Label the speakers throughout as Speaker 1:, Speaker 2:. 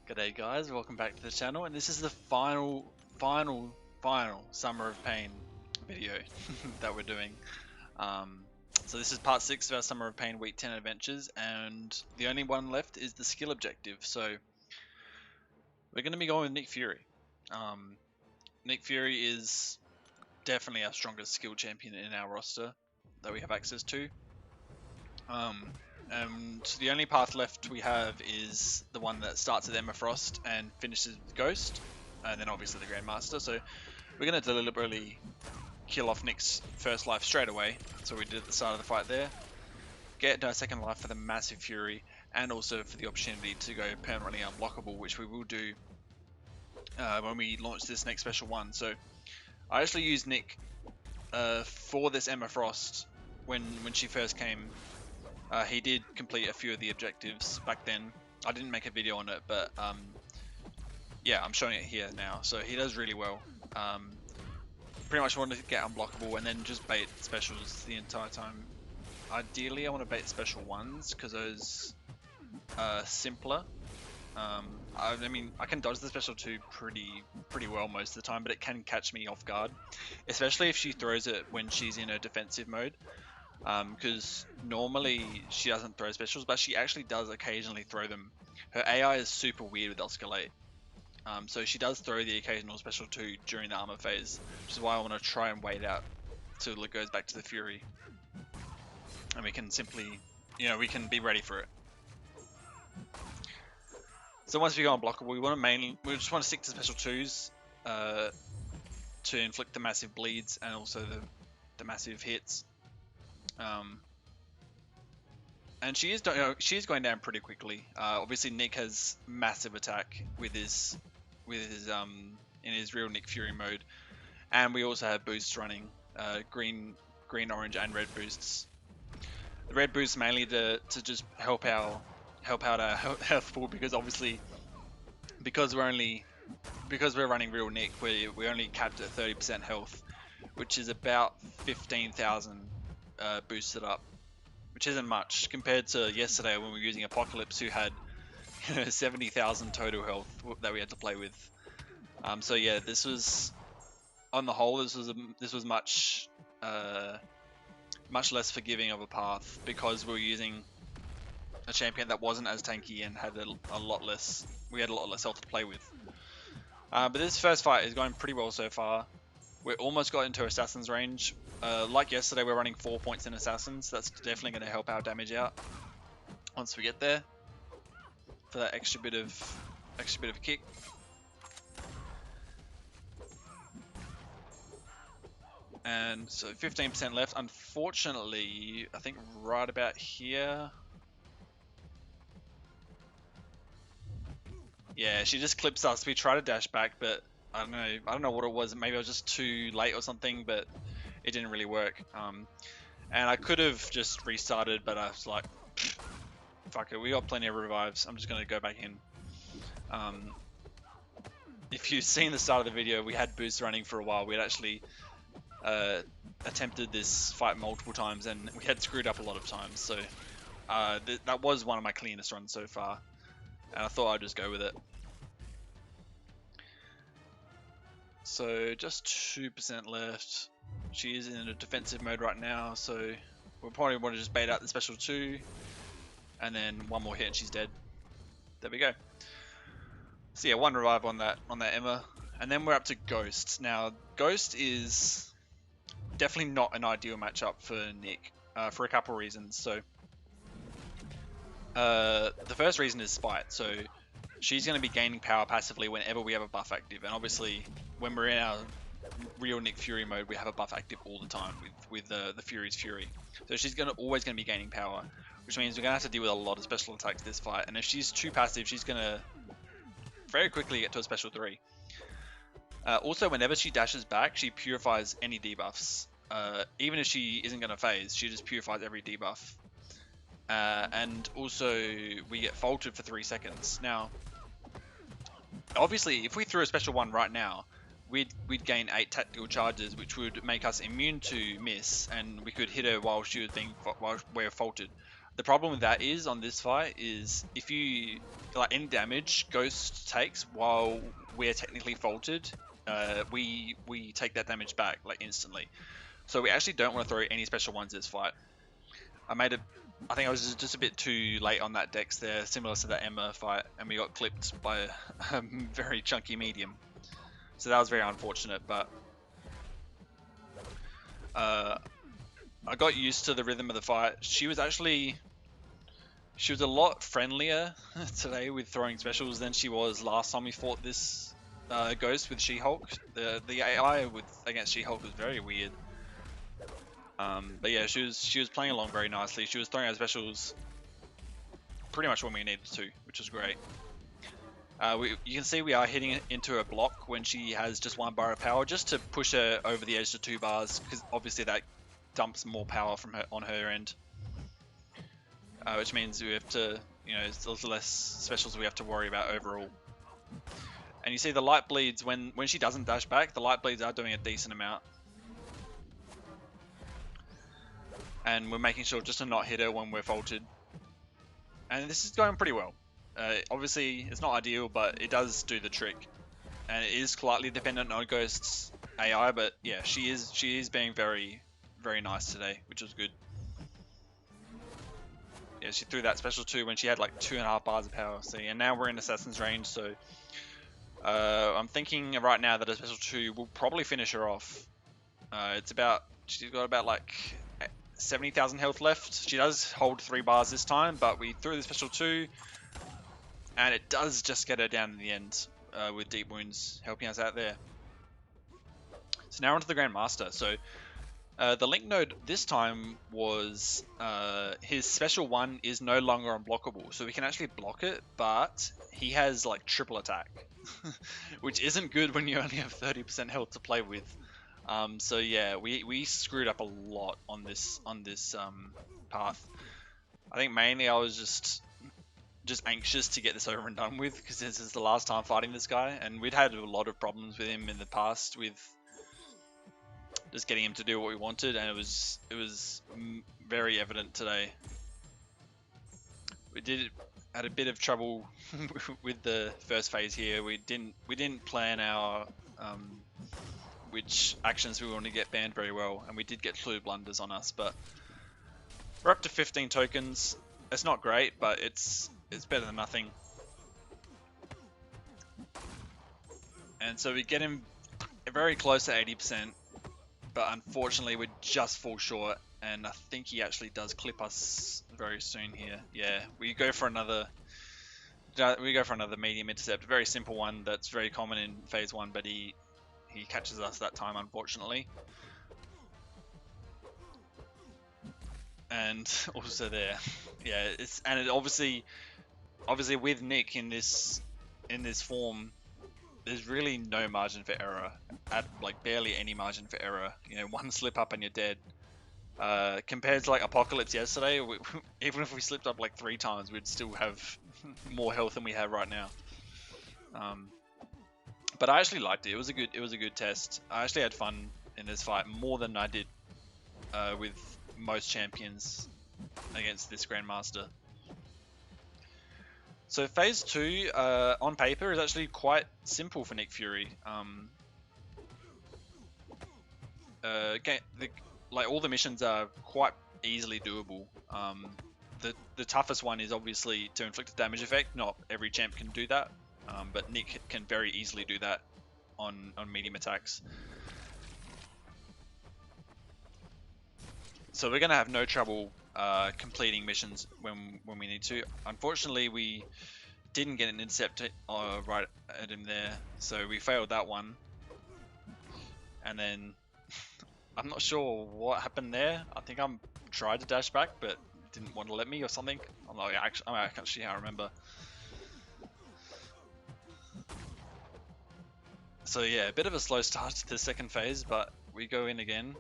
Speaker 1: G'day guys, welcome back to the channel, and this is the final Summer of Pain video that we're doing. So this is part 6 of our Summer of Pain Week 10 adventures, and the only one left is the skill objective, so we're going to be going with Nick Fury. Nick Fury is definitely our strongest skill champion in our roster that we have access to. And the only path left we have is the one that starts at Emma Frost and finishes with Ghost, and then obviously the Grandmaster. So we're going to deliberately kill off Nick's first life straight away. So we did at the start of the fight there. Get our second life for the massive Fury, and also for the opportunity to go permanently unblockable, which we will do when we launch this next special one. So I actually used Nick for this Emma Frost when she first came. He did complete a few of the objectives back then. I didn't make a video on it, but yeah, I'm showing it here now. So he does really well. Pretty much wanted to get unblockable and then just bait specials the entire time. Ideally, I want to bait special ones because those are simpler. I mean, I can dodge the special 2 pretty well most of the time, but it can catch me off guard, especially if she throws it when she's in a defensive mode. Because normally she doesn't throw specials, but she actually does occasionally throw them. Her AI is super weird with Escalate. So she does throw the occasional special 2 during the armor phase, which is why I want to try and wait out till it goes back to the Fury. And we can simply, we can be ready for it. So once we go unblockable, we just want to stick to special 2s to inflict the massive bleeds and also the massive hits. And she is going down pretty quickly. Obviously Nick has massive attack with his in his real Nick Fury mode, and we also have boosts running, green, orange, and red boosts. The red boosts mainly to just help out our health pool, because obviously because we're running real Nick, we only capped at 30% health, which is about 15,000 boosted up, which isn't much compared to yesterday when we were using Apocalypse, who had 70,000 total health that we had to play with. So yeah, this was, on the whole, this was much less forgiving of a path, because we were using a champion that wasn't as tanky and had a lot less health to play with. But this first fight is going pretty well so far. We almost got into Assassin's range. Like yesterday, we're running 4 points in Assassins. That's definitely going to help our damage out once we get there, for that extra bit of kick. And so 15% left. Unfortunately, I think right about here. Yeah, she just clips us. We try to dash back, but I don't know what it was. Maybe I was just too late or something, but it didn't really work. And I could have just restarted, but I was like, fuck it, we got plenty of revives. I'm just going to go back in. If you've seen the start of the video, we had boosts running for a while. We had actually attempted this fight multiple times, and we had screwed up a lot of times. So that was one of my cleanest runs so far, and I thought I'd just go with it. So just 2% left. She is in a defensive mode right now, so we'll probably want to just bait out the special 2, and then one more hit and she's dead. There we go. So yeah, one revive on that Emma, and then we're up to Ghost. Now Ghost is definitely not an ideal matchup for Nick, for a couple reasons. So the first reason is Spite. So she's going to be gaining power passively whenever we have a buff active, and obviously when we're in our real Nick Fury mode, we have a buff active all the time with the Fury's Fury. So she's always going to be gaining power, which means we're going to have to deal with a lot of special attacks this fight. And if she's too passive, she's going to very quickly get to a special 3. Also, whenever she dashes back, she purifies any debuffs. Even if she isn't going to phase, she just purifies every debuff. And also, we get faulted for 3 seconds. Now, obviously, if we threw a special 1 right now, we'd gain 8 tactical charges, which would make us immune to miss, and we could hit her while we're faulted. The problem with that is, on this fight, is if you, like, any damage Ghost takes while we're technically faulted, we take that damage back, like, instantly. So we actually don't want to throw any special ones this fight. I think I was just a bit too late on that dex there, similar to that Emma fight, and we got clipped by a very chunky medium. So that was very unfortunate, but I got used to the rhythm of the fight. She was a lot friendlier today with throwing specials than she was last time we fought this Ghost with She-Hulk. The AI against She-Hulk was very weird. But yeah, she was playing along very nicely. She was throwing out specials pretty much when we needed to, which was great. You can see we are hitting into a block when she has just 1 bar of power, just to push her over the edge to 2 bars, because obviously that dumps more power from her on her end. Which means we have to, there's less specials we have to worry about overall. And you see the light bleeds, when she doesn't dash back, the light bleeds are doing a decent amount. And we're making sure just to not hit her when we're faulted. And this is going pretty well. Obviously, it's not ideal, but it does do the trick. And it is slightly dependent on Ghost's AI, but yeah, she is being very, very nice today, which was good. Yeah, she threw that special 2 when she had like 2.5 bars of power. See, and now we're in Assassin's range, so I'm thinking right now that a special 2 will probably finish her off. She's got about like 70,000 health left. She does hold 3 bars this time, but we threw the special 2, and it does just get her down in the end with deep wounds helping us out there. So now onto the Grandmaster. So the Link node this time was his special 1 is no longer unblockable, so we can actually block it, but he has like triple attack, which isn't good when you only have 30% health to play with. So yeah, we screwed up a lot on this path. I think mainly I was just anxious to get this over and done with, because this is the last time fighting this guy, and we'd had a lot of problems with him in the past with just getting him to do what we wanted, and it was very evident today. We had a bit of trouble with the first phase here. We didn't plan our which actions we want to get banned very well, and we did get fluid blunders on us, but we're up to 15 tokens. It's not great, but it's better than nothing. And so we get him very close to 80%, but unfortunately we just fall short, and I think he actually does clip us very soon here. Yeah, we go for another medium intercept, a very simple one that's very common in phase 1, but he catches us that time, unfortunately. And also there, yeah, it obviously with Nick in this form, there's really no margin for error, like barely any margin for error. One slip up and you're dead. Compared to like Apocalypse yesterday, even if we slipped up like 3 times, we'd still have more health than we have right now. But I actually liked it. It was a good test. I actually had fun in this fight, more than I did with most champions against this Grandmaster. So phase 2 on paper is actually quite simple for Nick Fury. Like all the missions are quite easily doable. The toughest one is obviously to inflict a damage effect. Not every champ can do that. But Nick can very easily do that on medium attacks. So we're gonna have no trouble completing missions when we need to. Unfortunately, we didn't get an intercept right at him there, so we failed that one. And then I'm not sure what happened there. I think I tried to dash back, but didn't want to let me or something. I can't remember. So yeah, a bit of a slow start to the second phase, but we go in again.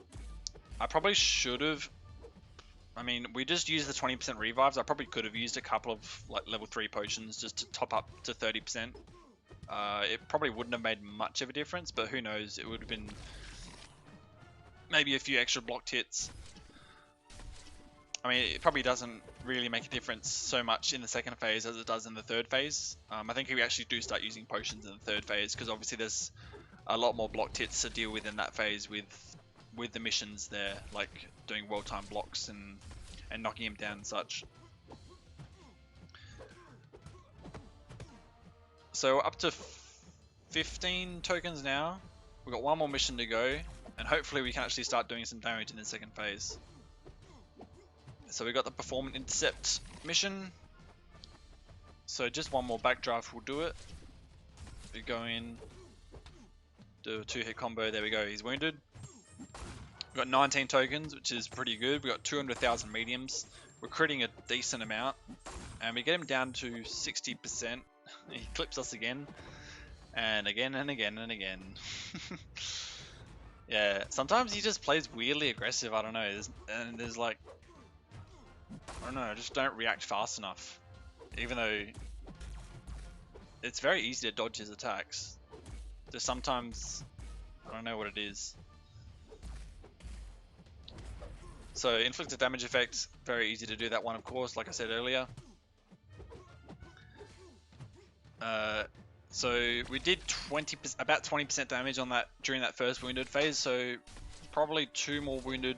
Speaker 1: I probably should have. I mean, we just used the 20% revives. I probably could have used a couple of like level 3 potions just to top up to 30%. It probably wouldn't have made much of a difference, but who knows? It would have been maybe a few extra blocked hits. I mean, it probably doesn't really make a difference so much in the second phase as it does in the third phase. I think we actually do start using potions in the third phase because obviously there's a lot more block hits to deal with in that phase with the missions there, like doing well-timed blocks and knocking him down and such. So up to 15 tokens now. We've got one more mission to go, and hopefully we can actually start doing some damage in the second phase. So we got the Performance Intercept mission. So just one more backdraft will do it. We go in, do a 2-hit combo, there we go, he's wounded. We've got 19 tokens, which is pretty good. We've got 200,000 mediums. We're critting a decent amount, and we get him down to 60%. He clips us again, and again, and again, and again. Yeah, sometimes he just plays weirdly aggressive, I don't know, there's like, I don't know, I just don't react fast enough. Even though it's very easy to dodge his attacks. Just sometimes, I don't know what it is. So inflicted damage effect, very easy to do that one, of course, like I said earlier. So we did about 20% damage on that during that first wounded phase, so probably 2 more wounded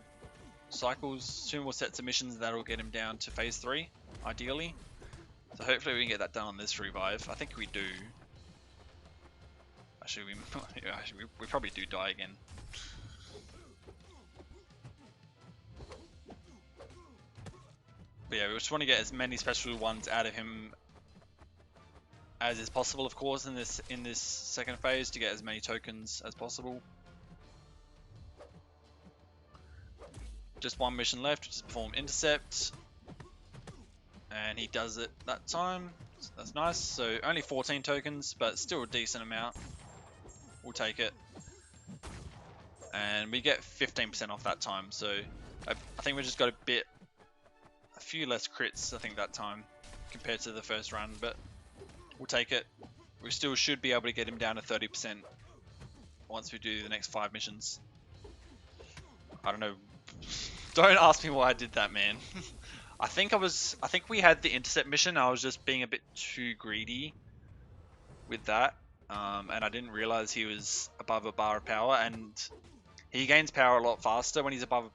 Speaker 1: cycles, 2 more sets of missions that'll get him down to phase 3, ideally. So hopefully we can get that done on this revive. I think we do. Actually, we probably do die again. But yeah, we just want to get as many special ones out of him as is possible, of course, in this second phase to get as many tokens as possible. Just one mission left, which is Perform Intercept, and he does it that time. So that's nice. So only 14 tokens, but still a decent amount. We'll take it, and we get 15% off that time. So I think we just got a few less crits, I think, that time compared to the first run, but we'll take it. We still should be able to get him down to 30% once we do the next 5 missions. I don't know. Don't ask me why I did that, man. I think we had the intercept mission. I was just being a bit too greedy with that, and I didn't realize he was above a bar of power, and he gains power a lot faster when he's above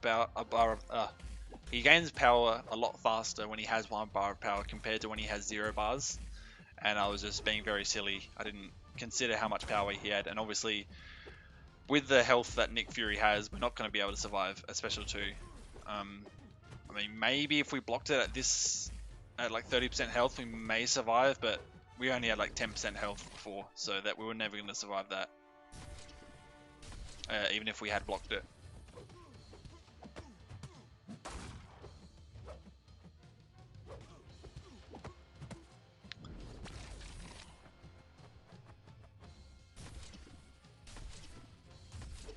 Speaker 1: he gains power a lot faster when he has 1 bar of power compared to when he has 0 bars. And I was just being very silly. I didn't consider how much power he had, and obviously with the health that Nick Fury has, we're not going to be able to survive a special 2. I mean, maybe if we blocked it at like 30% health, we may survive, but we only had like 10% health before, so that we were never going to survive that, even if we had blocked it.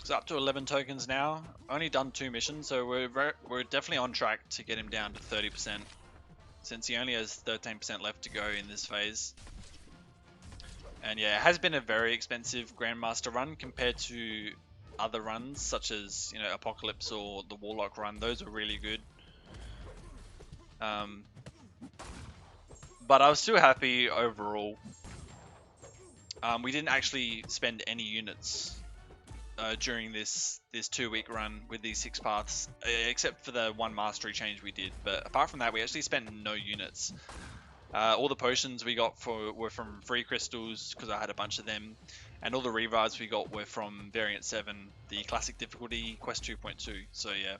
Speaker 1: So up to 11 tokens now. Only done 2 missions, so we're definitely on track to get him down to 30%, since he only has 13% left to go in this phase. And yeah, it has been a very expensive Grandmaster run compared to other runs, such as, you know, Apocalypse or the Warlock run. Those are really good. But I was still happy overall. We didn't actually spend any units during this 2-week run with these 6 paths, except for the 1 mastery change we did. But apart from that, we actually spent no units. All the potions we got were from free crystals, because I had a bunch of them, and all the revives we got were from variant 7, the classic difficulty, quest 2.2. So yeah,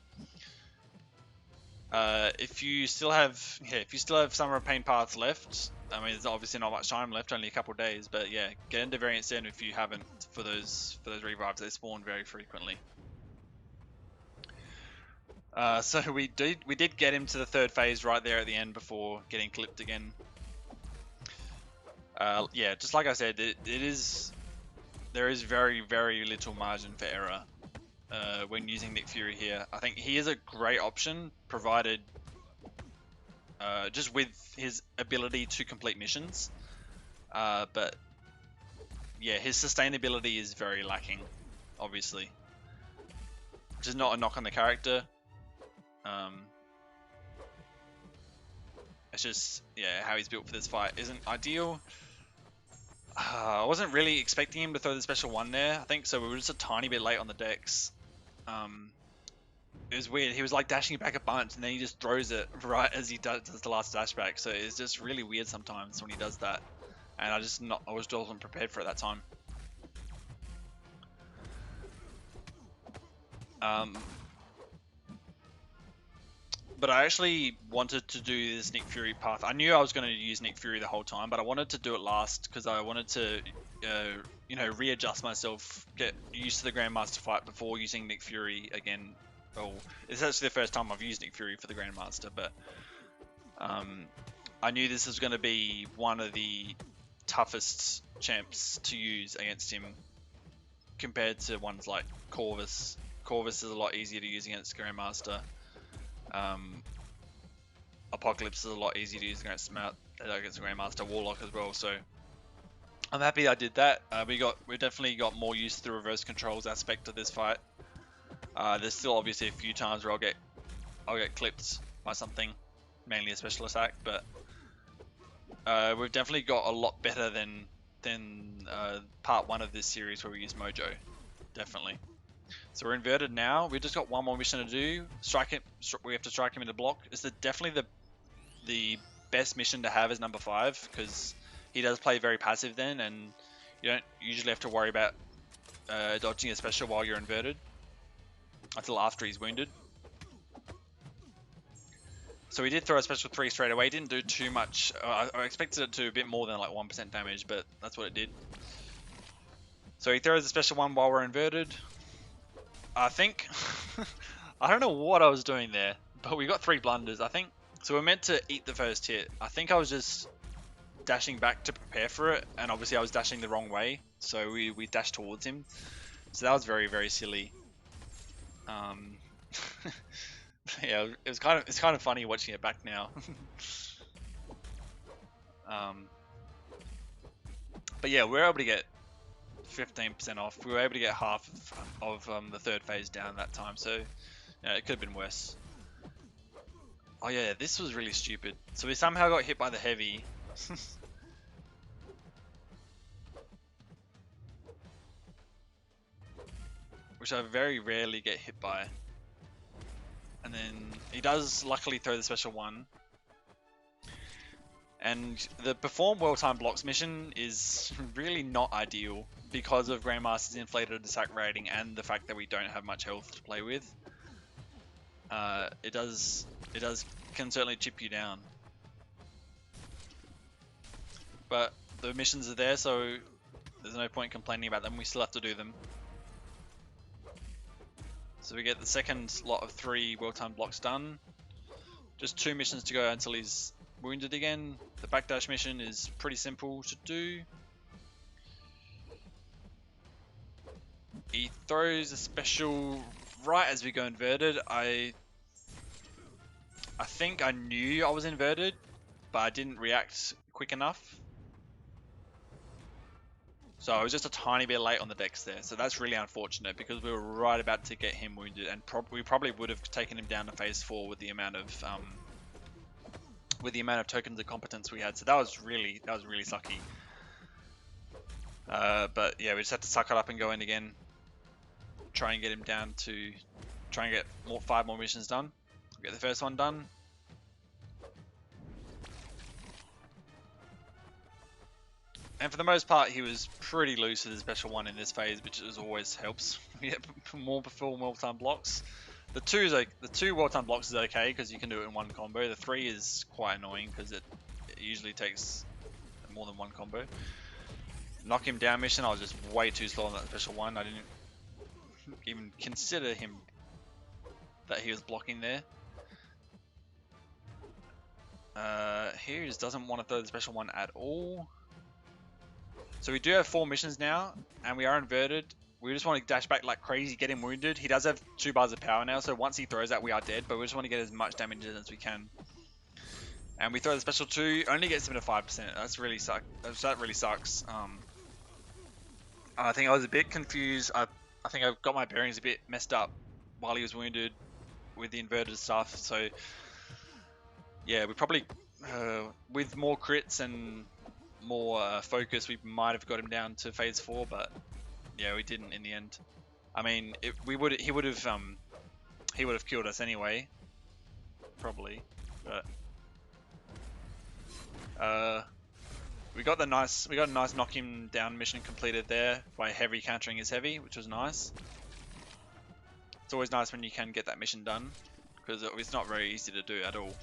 Speaker 1: if you still have Summer of Pain paths left, I mean, there's obviously not much time left, only a couple of days, but yeah, get into variant 7 if you haven't, for those revives. They spawn very frequently. So we did get him to the 3rd phase right there at the end before getting clipped again. Yeah, just like I said, there is very, very little margin for error when using Nick Fury here. I think he is a great option, provided just with his ability to complete missions. But yeah, his sustainability is very lacking, obviously. Which is not a knock on the character. It's just, yeah, how he's built for this fight isn't ideal. I wasn't really expecting him to throw the special one there, I think, so we were just a tiny bit late on the decks. It was weird. He was like dashing back a bunch, and then he just throws it right as he does the last dash back. So it's just really weird sometimes when he does that, and I wasn't prepared for it that time. But I actually wanted to do this Nick Fury path. I knew I was going to use Nick Fury the whole time, but I wanted to do it last because I wanted to, you know, readjust myself, get used to the Grandmaster fight before using Nick Fury again. Well, it's actually the first time I've used Nick Fury for the Grandmaster, but I knew this was going to be one of the toughest champs to use against him compared to ones like Corvus. Corvus is a lot easier to use against Grandmaster. Apocalypse is a lot easier to use against Grandmaster. Warlock as well, so I'm happy I did that. We definitely got more use to the reverse controls aspect of this fight. There's still obviously a few times where I'll get clipped by something, mainly a special attack, but we've definitely got a lot better than part 1 of this series where we use Mojo, definitely. So we're inverted now. We've just got one more mission to do. Strike him. We have to strike him in the block. It's definitely the best mission to have as number 5 because he does play very passive then, and you don't usually have to worry about dodging a special while you're inverted until after he's wounded. So we did throw a special 3 straight away. It didn't do too much. I expected it to do a bit more than like 1% damage, but that's what it did. So he throws a special 1 while we're inverted. I think, I don't know what I was doing there, but we got 3 blunders, I think. So we're meant to eat the first hit. I think I was just dashing back to prepare for it, and obviously I was dashing the wrong way, so we dashed towards him. So that was very, very silly. Yeah, it's kind of funny watching it back now. But yeah, we're able to get 15% off. We were able to get half of the 3rd phase down that time, so yeah, it could have been worse. Oh yeah, this was really stupid. So we somehow got hit by the heavy. Which I very rarely get hit by. And then he does luckily throw the special 1. And the perform well-timed blocks mission is really not ideal because of Grandmaster's inflated attack rating and the fact that we don't have much health to play with. It can certainly chip you down. But the missions are there, so there's no point complaining about them. We still have to do them. So we get the second lot of 3 well-timed blocks done. Just 2 missions to go until he's wounded again. The backdash mission is pretty simple to do. He throws a special right as we go inverted. I think I knew I was inverted, but I didn't react quick enough. So I was just a tiny bit late on the decks there. So that's really unfortunate because we were right about to get him wounded, and we probably would have taken him down to phase 4 with the amount of tokens of competence we had. So that was really sucky. But yeah, we just had to suck it up and go in again. Try and get him down to try and get 5 more missions done. Get the first one done. And for the most part, he was pretty loose with his special 1 in this phase, which always helps. We get more full well-timed blocks. The 2 well-timed blocks is okay because you can do it in 1 combo. The 3 is quite annoying because it usually takes more than 1 combo. Knock him down mission, I was just way too slow on that special 1. I didn't even consider him that he was blocking there. Here he just doesn't want to throw the special 1 at all. So we do have 4 missions now, and we are inverted. We just want to dash back like crazy, get him wounded. He does have 2 bars of power now, so once he throws that, we are dead, but we just want to get as much damage as we can. And we throw the special 2, only gets him to 5%. That really sucks. I think I was a bit confused. I think I got my bearings a bit messed up while he was wounded with the inverted stuff. So yeah, we probably with more crits and more focus, we might have got him down to phase 4, but yeah, we didn't in the end. I mean, he would have killed us anyway, probably. But we got a nice knock him down mission completed there by heavy countering his heavy, which was nice. It's always nice when you can get that mission done, because it's not very easy to do at all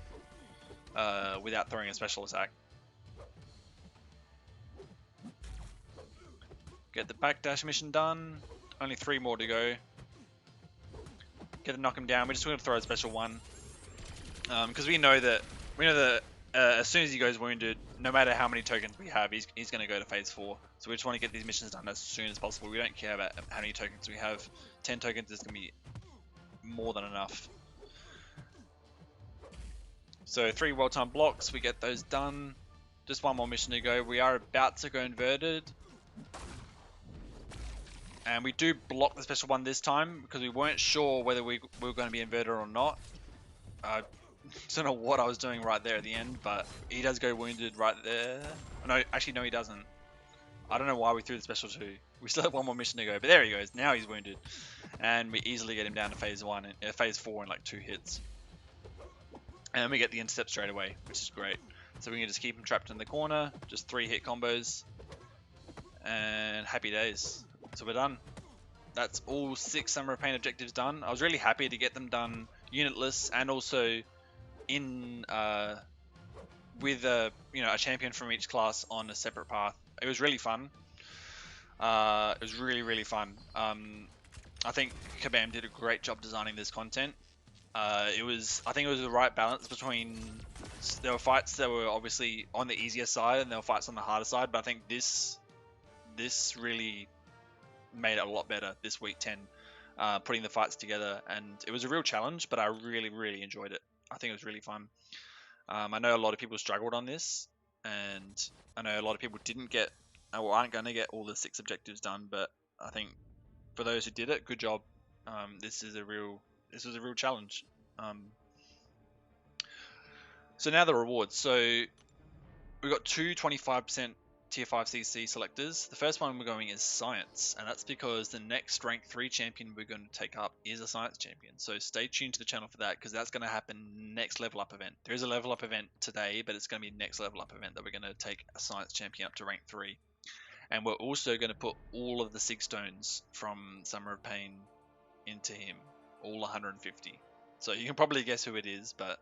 Speaker 1: without throwing a special attack. Get the backdash mission done. Only 3 more to go. Get to knock him down. We're just going to throw a special one, because we know that as soon as he goes wounded, no matter how many tokens we have, he's going to go to phase 4. So we just want to get these missions done as soon as possible. We don't care about how many tokens we have. 10 tokens is going to be more than enough. So 3 well-timed blocks, we get those done. Just 1 more mission to go. We are about to go inverted. And we do block the special one this time because we weren't sure whether we were going to be inverted or not. I don't know what I was doing right there at the end, but he does go wounded right there. No, actually no he doesn't. I don't know why we threw the special 2. We still have 1 more mission to go, but there he goes. Now he's wounded. And we easily get him down to phase 4 in like 2 hits. And we get the intercept straight away, which is great. So we can just keep him trapped in the corner, just 3 hit combos, and happy days. So we're done. That's all 6 Summer of Pain objectives done. I was really happy to get them done unitless and also in with a champion from each class on a separate path. It was really fun. It was really fun. I think Kabam did a great job designing this content. I think it was the right balance between, there were fights that were obviously on the easier side and there were fights on the harder side, but I think this really made it a lot better this week 10, putting the fights together, and it was a real challenge, but I really enjoyed it. I think it was really fun. I know a lot of people struggled on this, and I know a lot of people didn't get, or aren't going to get all the 6 objectives done, but I think for those who did it, good job. This was a real challenge. So now the rewards. So we got 2 25% tier 5 CC selectors. The first one we're going is Science, and that's because the next rank 3 champion we're going to take up is a Science champion. So stay tuned to the channel for that, because that's going to happen next level up event. There is a level up event today, but it's going to be next level up event that we're going to take a Science champion up to rank 3. And we're also going to put all of the Sig Stones from Summer of Pain into him, all 150. So you can probably guess who it is, but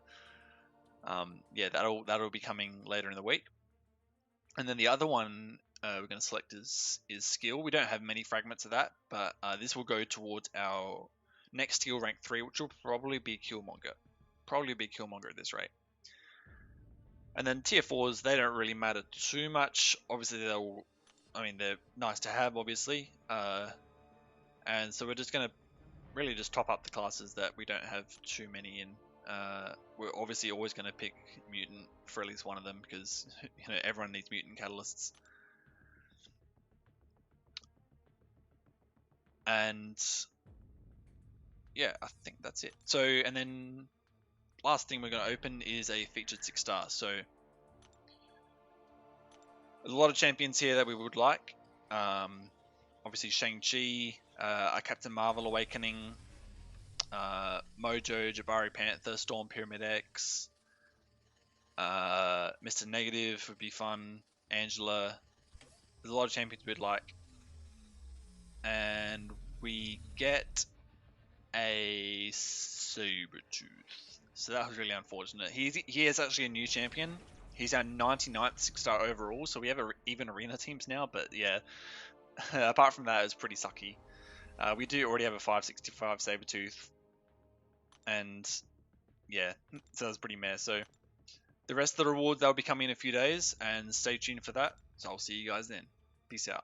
Speaker 1: yeah, that'll be coming later in the week. And then the other one we're going to select is skill. We don't have many fragments of that, but this will go towards our next skill rank 3, which will probably be Killmonger. At this rate. And then tier 4s, they don't really matter too much. Obviously, they're nice to have, obviously. And so we're just going to really just top up the classes that we don't have too many in. We're obviously always going to pick mutant for at least one of them, because everyone needs mutant catalysts. And yeah, I think that's it. So, and then last thing we're going to open is a featured 6-star. So there's a lot of champions here that we would like. Obviously Shang-Chi, Captain Marvel Awakening, Mojo, Jabari Panther, Storm Pyramid X, Mr. Negative would be fun, Angela. There's a lot of champions we'd like. And we get a Sabretooth. So that was really unfortunate. He is actually a new champion. He's our 99th 6-star overall, so we have even arena teams now, but yeah. Apart from that, it's pretty sucky. We do already have a 565 Sabretooth. And yeah, so that's pretty meh. So the rest of the rewards, they'll be coming in a few days, and stay tuned for that. So I'll see you guys then. Peace out.